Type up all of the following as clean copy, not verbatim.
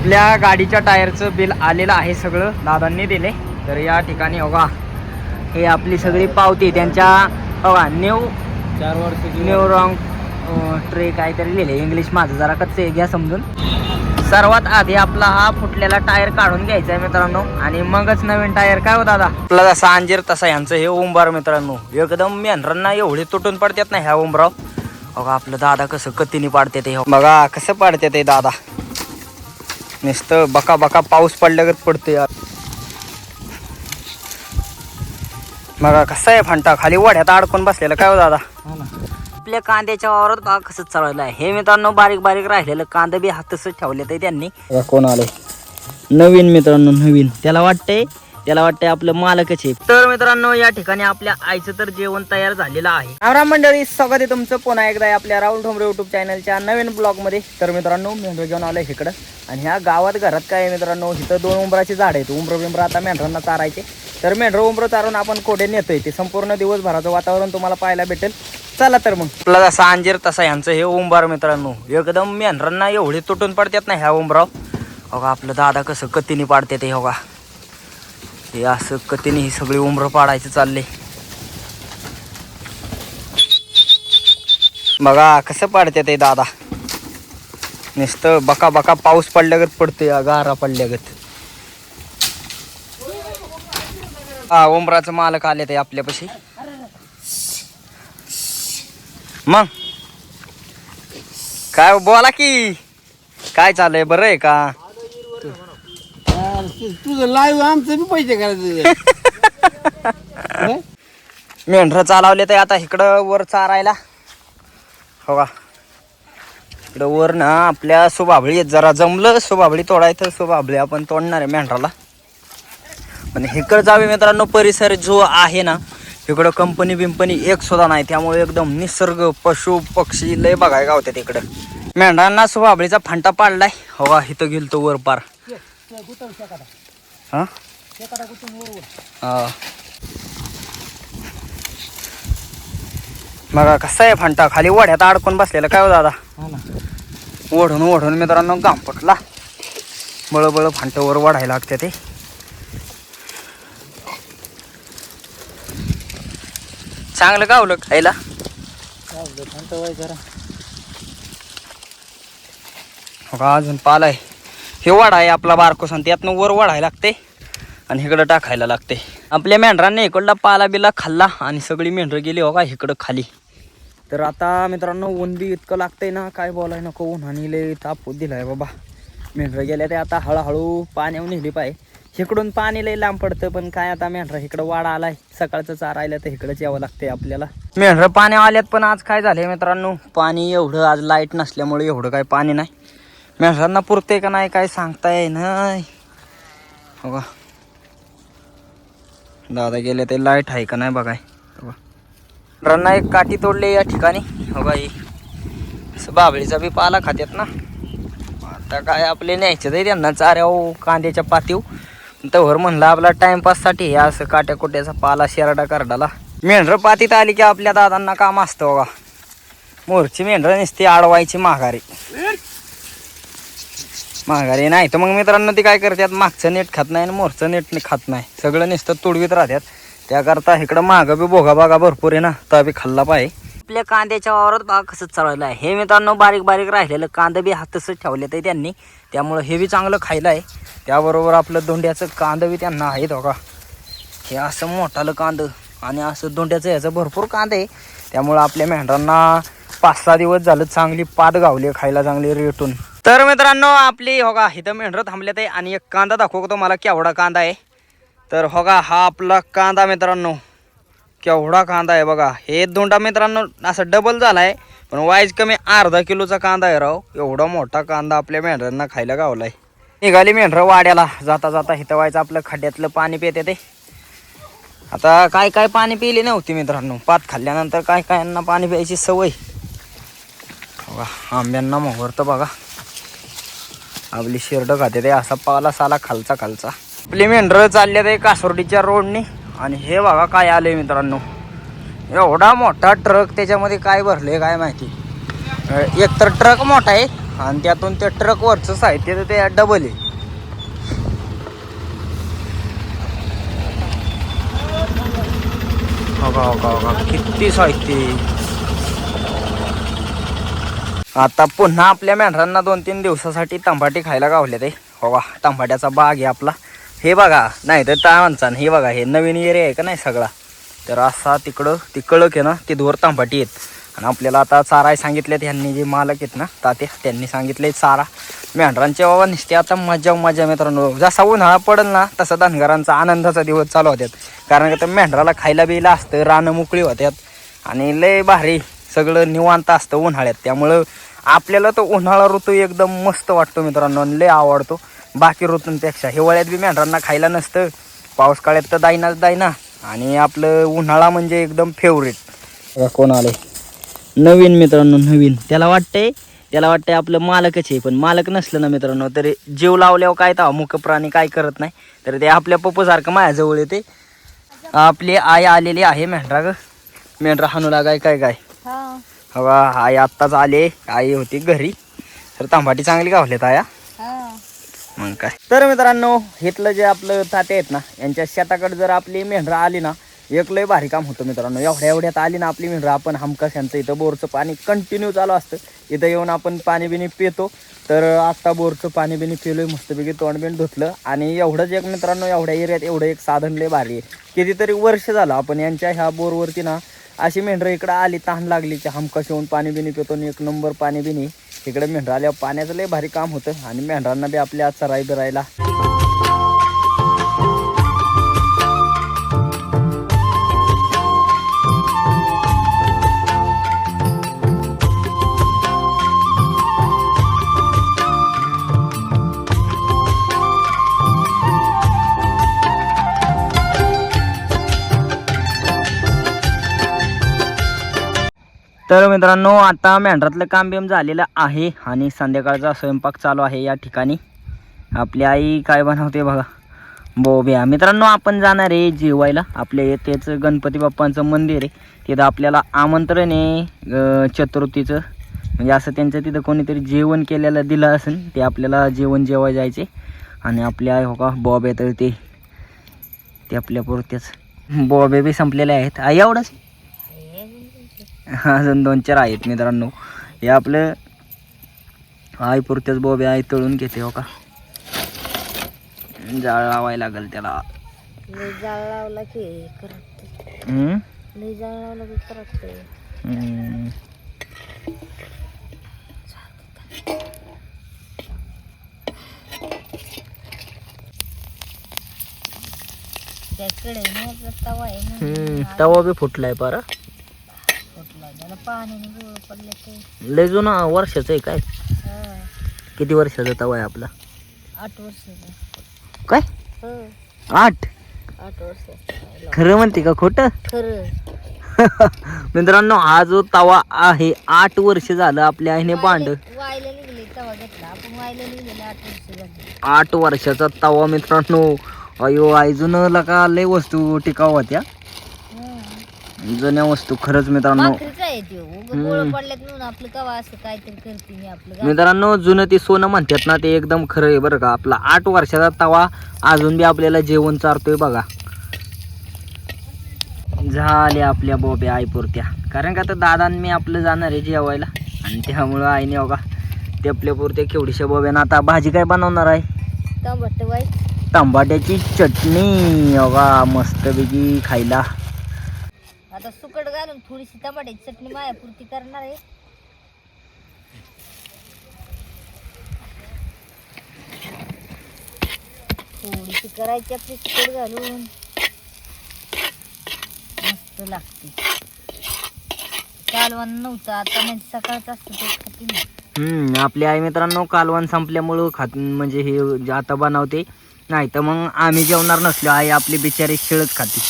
आपल्या गाडीच्या टायरचं बिल आलेलं आहे, सगळं दादांनी दिले. तर या ठिकाणी बघा हे आपली सगळी पावती त्यांच्या बघा न्यू 4 वर्ष न्यू रॉंग ट्रे काहीतरी लिहिले. इंग्लिश माझं जरा कच्चे घ्या समजून. सर्वात आधी आपला हा फुटलेला टायर काढून घ्यायचा आहे मित्रांनो, आणि मगच नवीन टायर. काय हो दादा, आपला जसा अंजीर तसा यांचं हे उंबार मित्रांनो. एकदम मेंढरांना एवढे तुटून पडतात ना ह्या उंबराव. बघा आपलं दादा कसं कतीने पाडते ते, बघा कसं पाडते ते दादा. नुसतं बका बका पाऊस पडल्यागत पडते यार. बघा कसं आहे फंटा खाली वड्यात अडकून बसलेलं. काय हो दादा, आपल्या कांद्याच्या वावरात बघा कसं चालवलं आहे हे मित्रांनो. बारीक बारीक राहिलेलं कांदा बी हातच ठेवले ते त्यांनी. कोण आले नवीन मित्रांनो, नवीन. त्याला वाटतंय आपलं मालकच आहे. तर मित्रांनो या ठिकाणी आपल्या आईचं तर जेवण तयार झालेलं आहे. राम मंडळी, स्वागत आहे तुमचं पुन्हा एकदा आपल्या राहुल ठोंबरे युट्यूब चॅनलच्या नवीन ब्लॉग मध्ये. तर मित्रांनो मेंढर घेऊन आलोय इकडं, आणि ह्या गावात घरात काय मित्रांनो, इथं 2 उंबराची झाड आहेत. उंबर आता मेंढरांना चारायचे. तर मेंढर उंबर चारून आपण कोडे नेतोय. ते संपूर्ण दिवसभराचं वातावरण तुम्हाला पाहायला भेटेल. चला तर मग. आपला जसा अंजीर तसा यांचं हे उंबार मित्रांनो. एकदम मेंढरांना एवढे तुटून पडतात ना ह्या उंबराव. बघा आपलं दादा कसं कतीने पाडते ते. बघा हे असं कतीने ही सगळी उंबर पाडायचं चालले. बघा कसं पाडते ते दादा. नुसतं बका बका पाऊस पडल्यागत पडते, गारा पडल्यागत. हा उंबराचं मालक आले ते आपल्यापाशी. मग काय बोला की, काय चाललंय, बरं आहे का? तुझं लाईव्ह आमचं बी पैसे करायचं. मेंढर चालवले तर आता इकडं वर चारायला. हो का इकडं वर ना आपल्या सुबाबळी जरा जमलं सुबाबळी तोडायचं. सुबाबळी आपण तोडणार आहे मेंढराला. पण इकडं जावे मित्रांनो, परिसर जो आहे ना इकडं कंपनी बिंपनी एक सुद्धा नाही. त्यामुळे एकदम निसर्ग पशु पक्षी लय बघाय गावतात इकडं. मेंढरांना सुबाबळीचा फंटा पाडलाय. हो का इथं गेलतो वर पार. हा बघा कसं आहे फंटा खाली वड्यात अडकून बसलेलं. काय हो दादा, ओढून मित्रांनो गाम पटला. बळबळ फंट वर वाढायला लागते ते. चांगलं गावलं खायला. अजून पाला आहे. हे वाढ आहे आपला बारकोस, आणि त्यातनं वर वाढायला लागते आणि इकडं टाकायला लागते. आपल्या मेंढरांनी इकडला पाला बिला खाल्ला आणि सगळी मेंढर गेली हो का इकडं खाली. तर आता मित्रांनो ऊन बी इतकं लागतंय ना काय बोलाय नको. ऊन आणि लय ताप दिलाय बाबा. मेंढर गेल्या ते आता हळूहळू पाण्यावर नेली पाहिजे. इकडून पाणी लय लांब पडतं, पण काय आता मेंढरा इकडं वाडा आलाय. सकाळचं चारायला तर इकडंच यावं लागतंय आपल्याला. मेंढर पाण्यावर आल्यात, पण आज काय झालंय मित्रांनो, पाणी एवढं आज लाईट नसल्यामुळे एवढं काय पाणी नाही. मेंढरांना पुरते का नाही काय सांगताय नाही. हो का दादा गेले ते लाईट आहे का नाही बघाय. मेंढरांना एक काठी तोडले या ठिकाणी. हो का बाबळीचा बी पाला खात्यात ना. आता काय आपले न्यायचे आहे त्यांना चाऱ्याव कांद्याच्या पातीव. तर म्हणलं आपला टाइमपाससाठी हे असं काट्या कुट्याचा पाला शेरडा करडाला. मेंढर पातीत आली की आपल्या दादांना काम असतं बघा. मोरची मेंढर नुसती अडवायची माघारी नाही तर मग मित्रांनो ती काय करतात, मागचं नेट खात नाही आणि मोरचं नेट खात नाही. सगळं नुसतं तुडवीत राहतात. त्याकरता इकडं मागं बी भोगा बागा भरपूर आहे ना, तर बी खाल्ला पाहिजे. आपल्या कांद्याच्या वावरात बघा कसं चालवलं आहे हे मित्रांनो. बारीक बारीक राहिलेलं कांदा बी हातच ठेवले ते त्यांनी. त्यामुळं हे बी चांगलं खायला आहे. त्याबरोबर आपलं दोंड्याचं कांदा बी त्यांना आहे बघा. हे असं मोठालं कांदं आणि असं दोंड्याचं ह्याचं भरपूर कांदा आहे. त्यामुळं आपल्या मेंढरांना 5-6 दिवस झालं चांगली पात गावली खायला चांगली रेटून. तर मित्रांनो आपली हो का इथं मेंढरं थांबल्यात आहे, आणि एक कांदा दाखवतो मला केवढा कांदा आहे. तर हो का हा आपला कांदा मित्रांनो, केवढा कांदा आहे बघा. हे दोंडा मित्रांनो असं डबल झाला आहे, पण वाईज कमी अर्धा किलोचा कांदा आहे राव. एवढा मोठा कांदा आपल्या मेंढरांना खायला गावला आहे. निघाली मेंढरं वाड्याला. जाता जाता हिथं व्हायचं आपलं खड्ड्यातलं पाणी पिते ते. आता काय काय पाणी पिली नव्हती मित्रांनो. पात खाल्ल्यानंतर काय कायांना पाणी प्यायची सवय बघा. आंब्यांना मोहरतं बघा. आपली शिरडं खाते ते असा पाला साला खालचा. आपली मेंढरं चालल्या ते कासोर्डीच्या रोडने. आणि हे बघा काय आले मित्रांनो, एवढा मोठा ट्रक. त्याच्यामध्ये काय भरले काय माहिती. एक तर ट्रक मोठा आहे आणि त्यातून ते ट्रकवरचं साहित्य तर ते डबल आहे. हो का किती साहित्य. आता पुन्हा आपल्या मेंढरांना 2-3 दिवसासाठी तंबाटी खायला गावले ते. हो का, तंबाट्याचा बाग आहे आपला. हे बघा, नाही तर काय म्हणता, हे बघा, हे नवीन एरिया आहे का नाही सगळा. तर असा तिकडं ती कळक आहे ना, ती धोर तंबाटी आहेत. आणि आपल्याला आता चाराय सांगितले ह्यांनी, जे मालक आहेत ना तात्या, त्यांनी सांगितले चारा मेंढरांच्या बाबा निसते आता मजा मित्रांनो. जसा उन्हाळा पडेल ना तसा धनगरांचा आनंदाचा दिवस चालू होत्यात. कारण का मेंढराला खायला बियला असतं, रानं मोकळी होत्यात आणि लय भारी सगळं निवांत असतं उन्हाळ्यात. त्यामुळं आपल्याला तो उन्हाळा ऋतू एकदम मस्त वाटतो मित्रांनो, लय आवडतो. बाकी ऋतूंपेक्षा हिवाळ्यात बी मेंढरांना खायला नसतं, पाऊस काळात तर दायना. आणि आपलं उन्हाळा म्हणजे एकदम फेवरेट. कोण आले नवीन मित्रांनो, नवीन. त्याला वाटतंय आपलं मालकच आहे, पण मालक नसलं ना मित्रांनो तरी जीव लावल्यावर काय तर मुक प्राणी काय करत नाही. तर ते आपल्या पप्पूसारखं माझ्याजवळ येते. आपली आई आलेली आहे मेंढरा हाणू लागाय काय. हवा आई आत्ताच आले, आई होती घरी. तर तांबाटी चांगली गावल्यात आया मग काय. तर मित्रांनो, इथलं जे आपलं ताते आहेत ना, यांच्या शेताकडे जर आपली मेंढरा आली ना, एक लय भारी काम होतं मित्रांनो. एवढ्यात आली ना आपली मेंढरा, आपण हमखास यांचं इथं बोरचं पाणी कंटिन्यू चालू असतं. इथं येऊन आपण पाणी बिणी पितो. तर आत्ता बोरचं पाणी बिणी पिलोय, मस्तपैकी तोंड बिंड धुतलं. आणि एवढंच एक मित्रांनो, एवढ्या एरियात एवढं एक साधन लय भारी आहे. कितीतरी वर्ष झालं आपण यांच्या ह्या बोरवरती ना अशी मेंढरं इकडं आली, तहान लागली की हमखास येऊन पाणी बिणी पितो. आणि 1 नंबर पाणी बिणी इकडे मेंढरा आल्यावर पाण्याचं लय भारी काम होतं. आणि मेंढरांना बी आपल्या चराई बिरायला. तर मित्रांनो, आता मेंढरातलं काम बिम झालेलं आहे आणि संध्याकाळचा स्वयंपाक चालू आहे या ठिकाणी. आपली आई काय बनवते बघा, बोब्या. मित्रांनो, आपण जाणार आहे जेवायला. आपल्या येथेच गणपती बाप्पांचं मंदिर आहे, तिथं आपल्याला आमंत्रण आहे चतुर्थीचं. म्हणजे असं त्यांचं तिथं कोणीतरी जेवण केलेलं दिलं असेल, ते आपल्याला जेवाय जायचे. आणि आपल्या आई हो का बॉब्या, तर ते आपल्या पुरतेच बॉब्या बी संपलेले आहेत. आई एवढंच अजून 2-4 आहेत मित्रांनो. हे आपलं आई पुरत्याच बॉबे आई तळून घेते. हो का, जाळ लावायला लागेल त्याला. जाळ लावला की करत तवा बी फुटलाय पारा. लय जुना वर्षाचं आहे काय? किती वर्षाचा तवा आहे आपला? 8 वर्षाचा. काय 8 वर्ष? खरं म्हणते का खोटं? खरं. मित्रांनो, हा जो तवा आहे 8 वर्ष झालं आपल्या आईने भांड वायला निघले तवा घेतला आपण. वायला निघलेले 8 वर्ष झाले. 8 वर्षाचा तवा मित्रांनो. अयो आई, जुनं लका लय वस्तू टिकाऊ होत्या, जुन्या वस्तू. खरंच मित्रांनो, मित्रांनो जुनं ते सोनं म्हणतात ना, ते एकदम खरं आहे बरं का. आपला 8 वर्षाचा तवा अजून बी आपल्याला जेवण चारतोय बघा. झाले आपल्या बोब्या आईपुरत्या. कारण का आता दादा मी आपलं जाणार आहे जेवायला, आणि त्यामुळं आईने बघा ते आपल्या पुरत्या केवढीशा बोब्यानं. आता भाजी काय बनवणार आहे? टमाट्याची चटणी. बघा मस्तपैकी खायला. आता सुकट घालून थोडीशी टमाट्याची चटणी मायापुरती करणार आहे. थोडीशी करायची आपली सुकट घालून, मस्त लागते. कालवण नव्हतं आता, म्हणजे सकाळचं असतं ते खाती नाही. आपली आई मित्रांनो कालवण संपल्यामुळं खात, म्हणजे हे आता बनवते. नाही तर मग आम्ही जेवणार नसलो, आई आपली बिचारी शिळच खाते.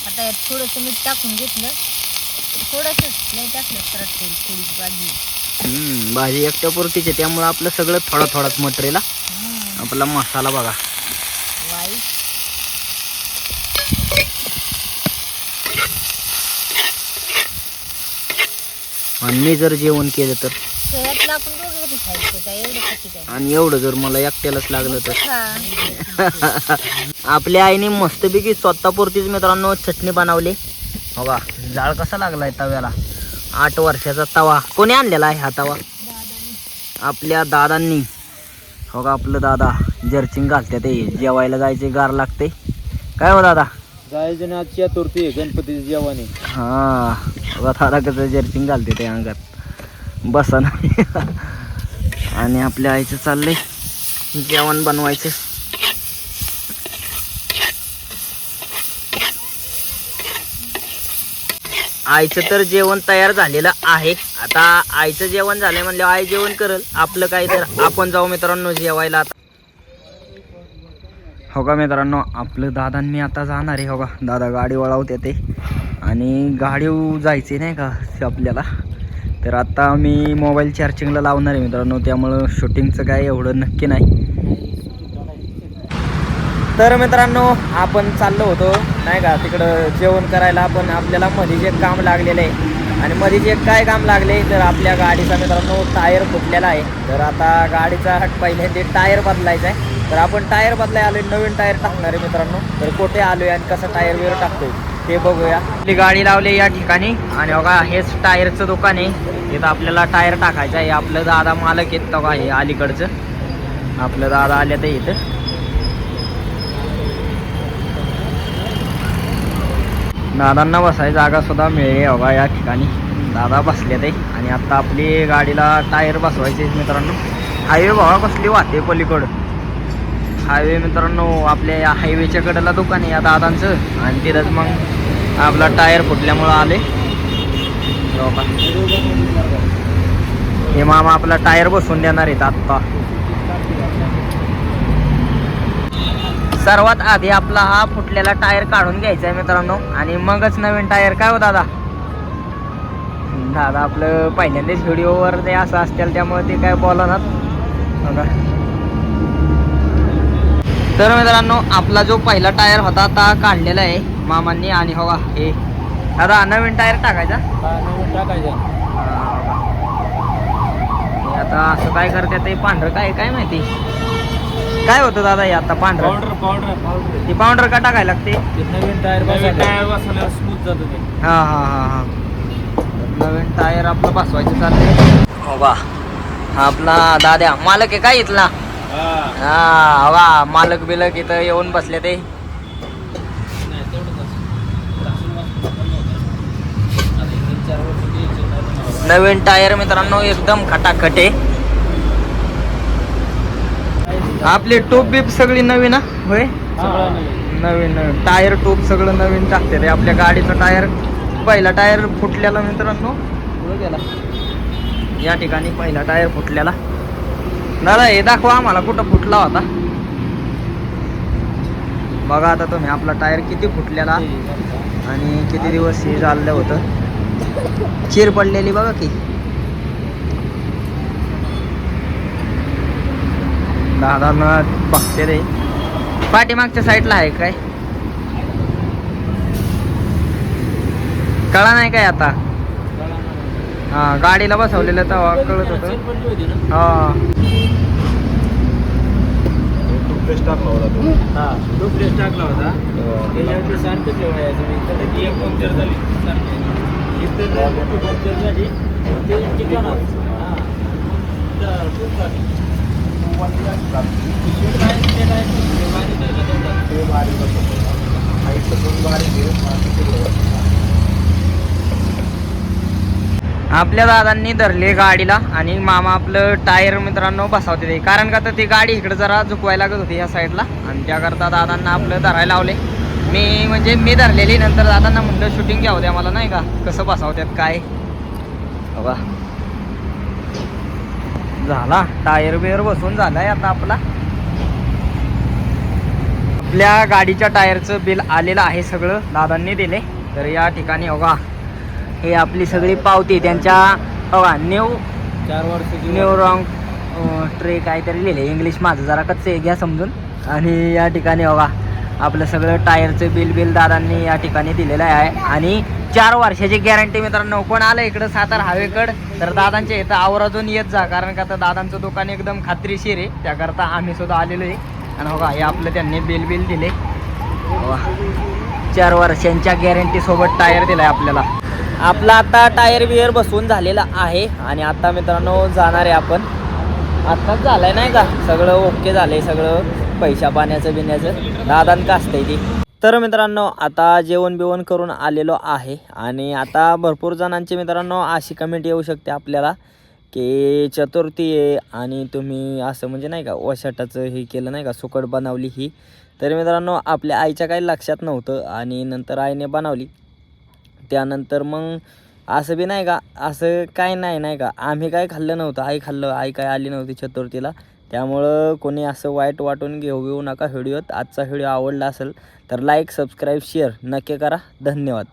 आता यात थोडंसं मीठ टाकून घेतलं थोडंसं लय टाकलं तर थोडीशी भाजी. भाजी एकट्या पुरतीचे त्यामुळे आपलं सगळं थोडंच मटेरियल. आपला मसाला बघा. वाईट. आणि मी जर जेवण केलं तर शहरातलं आपण दोघं कधी खायचं काय एवढं कधी काय आणि एवढं जर मला एकट्यालाच लागलं तर खा. आपल्या आईने मस्तपैकी स्वतःपुरतीच मित्रांनो चटणी बनवली. बघा जाळ कसा लागलाय तव्याला. 8 वर्षाचा तवा. कोणी आणलेला आहे हा तवा? आपल्या दादांनी. हो का आपलं दादा जर्चिंग घालते ते जेवायला जायचे गार लागते. काय हो दादा? जायचं ना आज चतुर्थी आहे, गणपतीची जेवण. हा बघा दादा कसं जर्चिंग घालते ते अंगात बसा ना. आणि आपल्या आईचं चाललंय जेवण बनवायचं. आईचं तर जेवण तयार झालेलं आहे. आता आईचं जेवण झालंय म्हणलं आई जेवण करल. आपलं काय तर आपण जाऊ मित्रांनो जेवायला. आता हो का मित्रांनो आपलं दादांनी आता जाणार आहे. हो का दादा गाडी वळवते ते आणि गाडी जायचे नाही का आपल्याला. तर आता मी मोबाईल चार्जिंगला लावणार आहे मित्रांनो, त्यामुळं शूटिंगचं काय एवढं नक्की नाही. तर मित्रांनो आपण चाललो होतो नाही का तिकडं जेवण करायला. पण आपल्याला मध्येच एक काम लागलेलं आहे. आणि मध्येच एक काय काम लागले तर आपल्या गाडीचा मित्रांनो टायर फुटलेला आहे. तर आता गाडीचा पहिल्यांदा टायर बदलायचा आहे. तर आपण टायर बदलाय आलोय, नवीन टायर टाकणार आहे मित्रांनो. तर कुठे आलोय आणि कसं टायर वगैरे टाकतोय ते बघूया. आपली गाडी लावली या ठिकाणी आणि बघा हेच टायरचं दुकान आहे. इथं आपल्याला टायर टाकायचं आहे. आपलं दादा मालक येत बघा हे अलीकडचं. आपलं दादा आले तर इथं दादांना बसायची जागा सुद्धा मिळेल बघा या ठिकाणी. दादा बसले ते आणि आता आपली गाडीला टायर बसवायचे मित्रांनो. हायवे बघा कसली वाहते पलीकडं. हायवे मित्रांनो आपल्या या हायवेच्या कडेला दुकान आहे या दादांचं. आणि तिथंच मग आपला टायर फुटल्यामुळं आले. हे मामा आपला टायर बसवून देणार आहेत आत्ता. सर्वात आधी आपला हा फुटलेला टायर काढून घ्यायचा आहे मित्रांनो आणि मगच नवीन टायर. काय हो दादा? दादा आपलं पहिल्यांदाच व्हिडिओवर ते असं असतील त्यामुळे ते काय बोलणार बघा. तर मित्रांनो आपला जो पहिला टायर होता आता काढलेला आहे मामांनी. आणि हो हे दादा नवीन टायर टाकायचा. आता असं काय करते ते पांढरं काय काय माहिती काय होतं दादा हे आता पांढरं पावडर ती पावडर का टाकायला लागते? नवीन टायर बसवल्यावर स्मूथ जातो ते. हा हा हा हा नवीन टायर आपलं बसवायचं चाललंय. हो बा आपला दाद्या मालक आहे काय इथला? हा वा मालक बिलक इथं येऊन बसले ते. नवीन टायर मित्रांनो एकदम खटाखट आहे. आपली टूब बीप सगळी नवीन होय. नवीन नवीन टायर टूब सगळं नवीन टाकते ते. आपल्या गाडीचं टायर पहिला टायर फुटलेला मित्रांनो गेला या ठिकाणी. पहिला टायर फुटलेला. दादा हे दाखवा आम्हाला कुठं फुटला होता. बघा आता तुम्ही आपला टायर किती फुटलेला आणि किती दिवस हे झालं होतं. चीर पडलेली बघा की. दादांना बघते रे पाठीमागच्या साईडला आहे काय कळा नाही काय आता. हा गाडीला बसवलेलं तेव्हा कळत होतं. हा टूथपेस्ट टाकला होता. टूथपेस्ट टाकला होता त्याच्यावरती सारखं ठेवायचं. एक पंक्चर झाली आपल्या दादांनी धरले गाडीला आणि मामा आपलं टायर मित्रांनो बसवते ते. कारण का तर ती गाडी इकडे जरा झुकवायला लागत होती या साईडला आणि त्याकरता दादांना आपलं धरायला लावले. मी धरलेली. नंतर दादांना म्हणलं शूटिंग घ्यावं द्या मला नाही का कसं बसवतात काय. बघा झाला टायर बियर बसून झालाय आता आपला. आपल्या गाडीच्या टायरचं बिल आलेलं आहे सगळं दादांनी दिले. तर या ठिकाणी बघा हे आपली सगळी पावती त्यांच्या बघा न्यू 4 वर्षाची न्यू रॉंग ट्रे काहीतरी लिहिले इंग्लिश माझं जरा कच्चे घ्या समजून. आणि या ठिकाणी बघा आपलं सगळं टायरचं बिल दादांनी या ठिकाणी दिलेलं आहे. आणि 4 वर्षाची गॅरंटी मित्रांनो. कोण आलं इकडं सातारा हवेकडं तर दादांच्या इथं आवर्जून येत जा, कारण का तर दादांचं दुकान एकदम खात्रीशीर आहे. त्याकरता आम्ही सुद्धा आलेलो आहे. आणि बघा हे आपलं त्यांनी बिल दिले 4 वर्षांच्या गॅरंटी सोबत टायर दिलाय आपल्याला. आपला आता टायर बियर बसवून झालेला आहे आणि आता मित्रांनो जाणार आहे आपण. आत्ताच झालंय नाही का सगळं ओके झालंय सगळं पैशा पाण्याचं बिण्याचं दादान का असतंय ती. तर मित्रांनो आता जेवण बिवण करून आलेलो आहे आणि आता भरपूर जणांची मित्रांनो अशी कमेंट येऊ शकते आपल्याला की चतुर्थी आहे आणि तुम्ही असं म्हणजे नाही का वशाटाचं हे केलं नाही का सुकट बनवली ही. तर मित्रांनो आपल्या आईच्या काही लक्षात नव्हतं आणि नंतर आईने बनवली. त्यानंतर मग असं बी नाही का असं काय नाही का आम्ही काय खाल्लं नव्हतं, आई खाल्लं. आई काय आली नव्हती चतुर्थीला. त्यामुळं कोणी असं वाईट वाटून घेऊ नका व्हिडिओत. आजचा व्हिडिओ आवडला असेल तर लाईक सबस्क्राईब शेअर नक्की करा. धन्यवाद.